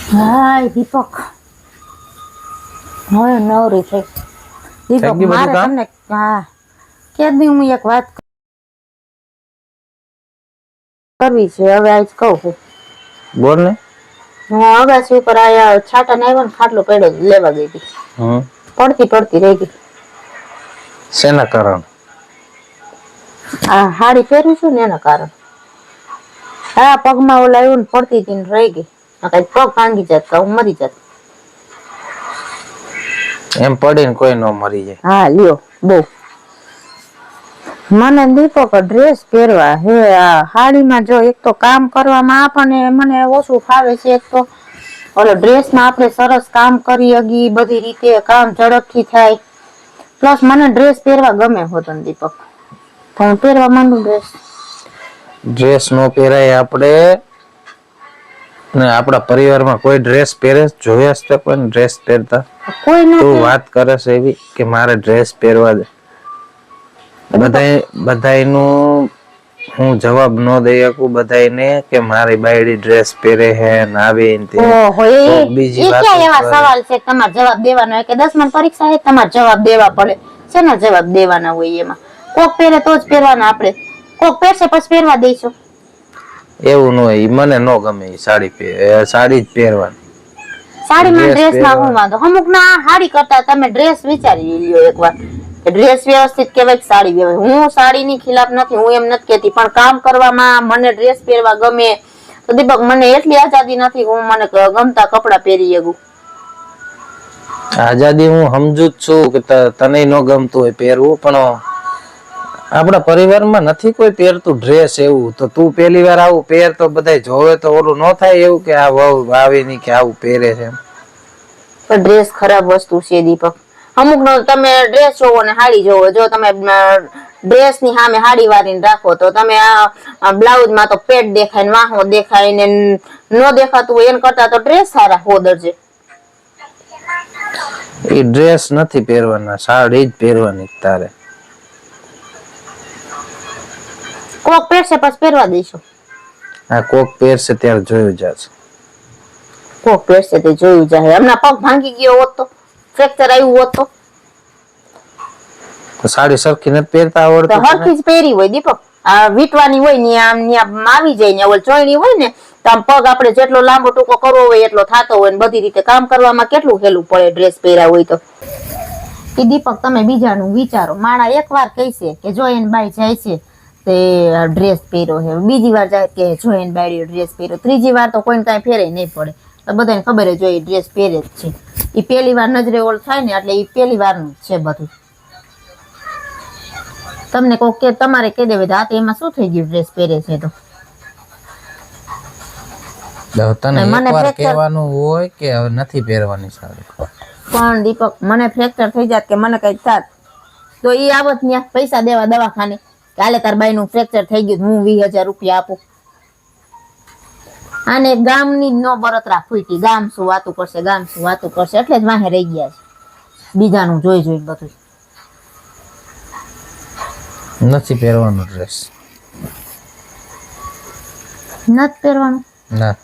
હાય દીપક, હવે નવરી થઈ. દીપક મારે તમને કેદી હું એક વાત કરવી છે, હવે આજ કહું છું. બોલ ને. હું અગાસી ઉપર આયા છાટા ને આવ્યો ને ખાટલો પડ્યો લેવા ગઈ હતી. પડતી રહી ગઈ. શેના કારણ? આ હાડી પહેરું છું ને એના કારણ. હા, પગમાં ઓલા આવ્યું ને પડતી હતી ને રહી ગઈ. કઈ પગ ભાંગી જાત તો હું મરી જાત. એમ પડીને કોઈ ન મરી જાય. હા લ્યો બહુ. મને દીપક ડ્રેસ પહેરવા હે, આ હાડીમાં જો એક તો કામ કરવામાં આપણને મને ઓછું ફાવે છે. એક તો ઓલો ડ્રેસમાં આપણે સરસ કામ કરી હગી, બધી રીતે કામ ઝડપથી થાય. પ્લસ મને ડ્રેસ પહેરવા ગમે હોતો ને દીપક, તો હું પહેરવા માંડું ડ્રેસ. ડ્રેસ નો પહેરાય આપણે ને આપણા પરિવારમાં કોઈ ડ્રેસ પહેરે? જોયા છે કોઈ ડ્રેસ પહેરતા? કોઈ ન. તું વાત કરે છે એવી કે મારે ડ્રેસ પહેરવા દે. બધાયનું હું જવાબ ન દઈ શકું બધાયને કે મારી બાયડી ડ્રેસ પહેરે હે ને આવી ને બીજી વાત. એવા સવાલ છે તમારે જવાબ દેવાનો કે 10મા પરીક્ષા છે તમારે જવાબ દેવા પડે? શેના જવાબ દેવાના હોય એમાં? કોક પહેરે તો જ પહેરવાના આપણે, કોક પહેરશે પછી પહેરવા દઈશું. એવું ન હોય, મને ન ગમે સાડી જ પહેરવાની. સાડીમાં ડ્રેસમાં હું વાંધો? અમુક ના સાડી કરતા તમે ડ્રેસ વિચારી લ્યો એકવાર. ડ્રેસ વ્યવસ્થિત કેવાય સાડી વ્યવસ્થિત. હું સાડીની ખિલાફ નથી, હું એમ નથી કેતી, પણ કામ કરવામાં મને ડ્રેસ પહેરવા ગમે. તો દીપક મને એટલી આઝાદી નથી, હું મને ગમતા કપડા પહેરી શકું. આઝાદી હું સમજુ જ છું કે તને ન ગમતું હોય પહેરવું, પણ આપણા પરિવારમાં નથી કોઈ પહેરતું ડ્રેસ એવું. તો તું પહેલી વાર આવું પહેર તો બધા જોવે તો ઓલું ન થાય એવું કે આ વહુ આવી ની કે આવું પહેરે છે. પણ ડ્રેસ ખરાબ વસ્તુ છે દીપક. અમુક નો તમે ડ્રેસ જોવો ને સાડી જોવો, જો તમે ડ્રેસ ની સામે સાડી વાળીને રાખો તો તમે આ બ્લાઉઝ માં તો પેટ દેખાય ને વાહો દેખાય ને ન દેખાતું હોય એને કરતા તો ડ્રેસ સારા હો દરજે. એ ડ્રેસ નથી પહેરવાના, સાડી જ પહેરવાની તારે. કોક પહેરશે પછી પહેરવા દઈશું. આ કોક પહેરશે ત્યારે જોયું જશે. કોક પહેરશે તે જોયું જાય. હમણાં પગ ભાંગી ગયો હોત તો, ફ્રેક્ચર આવ્યું હોત તો સાડી સરખી નથી પહેરતા આવડતું? હરખી જ પહેરી હોય દીપક. આ વીટવાની હોય ને આમ આવી જાય ને ઓલ ચોયણી હોય ને તો આમ પગ આપણે જેટલો લાંબો ટૂંકો કરવો હોય એટલો થતો હોય ને બધી રીતે કામ કરવામાં કેટલું હેલું પડે ડ્રેસ પહેર્યા હોય તો. કે દીપક તમે બીજાનું વિચારો. માણા એકવાર કહેશે કે જો એને બાઈ જાય છે તે ડ્રેસ પહેર્યો છે, બીજી વાર જાય કે જો એને બાઈ ડ્રેસ પહેર્યો, ત્રીજી વાર તો કોઈને કાંઈ ફેરે નહીં પડે. તો બધાને ખબર જ હોય ડ્રેસ પહેરે જ છે. એ પહેલી વાર નજરે ઓળ થાય ને એટલે એ પહેલી વારનું જ છે બધું. તમને કોક કે તમારે કહી દેવું આ તો એમાં શું થઈ ગયું ડ્રેસ પહેરે છે તો. તને એકવાર કહેવાનું હોય કે હવે નથી પહેરવાની સાડી. પણ દીપક મને ફ્રેક્ચર થઈ જાત કે મને કઈ થાત તો ઈ આવત ને પૈસા દેવા દવાખાને કે હાલે તાર બાઈ નું ફ્રેક્ચર થઈ ગયું હું 20,000 રૂપિયા આપું. આને ગામની નો બળતરા ફૂટી. ગામ શું વાતું કરશે, ગામ શું વાતું કરશે, એટલે જ વાહે રહી ગયા છે બીજાનું જોઈ જોઈ બધું. નથી પહેરવાનો ડ્રેસ. નથી પહેરવાનું ના.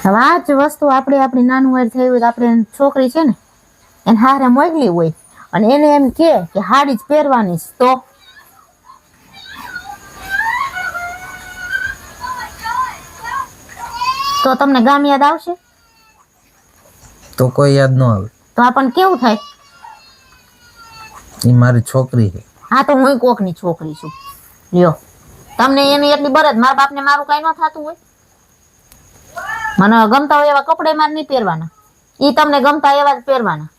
હવે આ જ વસ્તુ આપણે આપણી નાનું વાર થઈ હોય તો આપણે છોકરી છે ને એને હારે મોકલી હોય અને એને એમ કે હાડી જ પહેરવાની તો તમને ગામ યાદ આવશે? તો કોઈ યાદ ન આવે. તો આપણને કેવું થાય? એ મારી છોકરી છે. હા તો હું કોકની છોકરી છું. લ્યો તમને એની એટલી બરજ, મારા બાપને મારું કઈ ન થતું હોય? મને ગમતા હોય એવા કપડા મારે નહીં પહેરવાના, ઈ તમને ગમતા એવા જ પહેરવાના.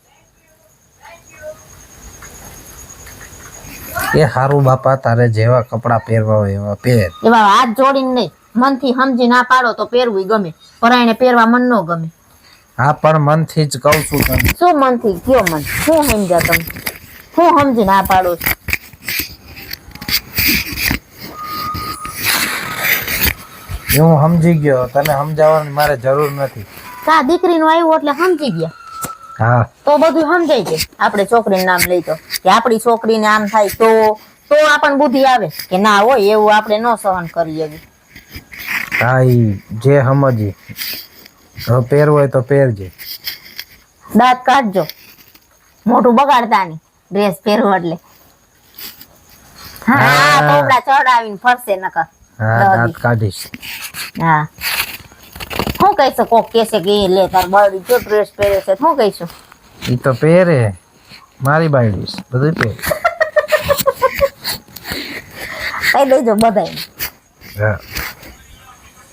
એ હારું બાપા, તારે જેવા કપડા પહેરવા હોય એવા પહેર. એવા હાથ જોડીને નહીં, મનથી સમજી ના પાડો તો પહેરવું ગમે, પરાયને પહેરવા મન ન ગમે. હા પણ મનથી જ કહું છું તને. શું મનથી? કયો મન? શું સમજ્યા તમે? શું સમજી ના પાડો છો? હું સમજી ગયો, તને સમજાવવાની મારે જરૂર નથી. કા દીકરીનું આવ્યું એટલે સમજી ગયા? હા તો બધું સમજાય છે. આપણે છોકરીનું નામ લઈ તો કે આપણી છોકરીને આમ થાય તો આપણને બુદ્ધિ આવે કે ના હોય એવું આપણે ન સહન કરીએ. હા ઈ જે સમજી હવે પહેરવું હોય તો પહેરજે. દાંત કાઢજો, મોટું બગાડતા નહીં ડ્રેસ પહેરવો એટલે. હા કપડા ચડાવીને ફરશે નકર. હા દાંત કાઢીશ. હા શું કહીશું? કોક કહેશે કે એ લે તાર બળી જો ડ્રેસ પહેરે છે, શું કહીશું? ઈ તો પહેરે, મારી બાયડીશ બધું પહેરે. કહી દેજો બધાય. હા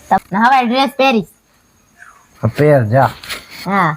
તમને હવે ડ્રેસ પહેરીશ. પહેર જા. હા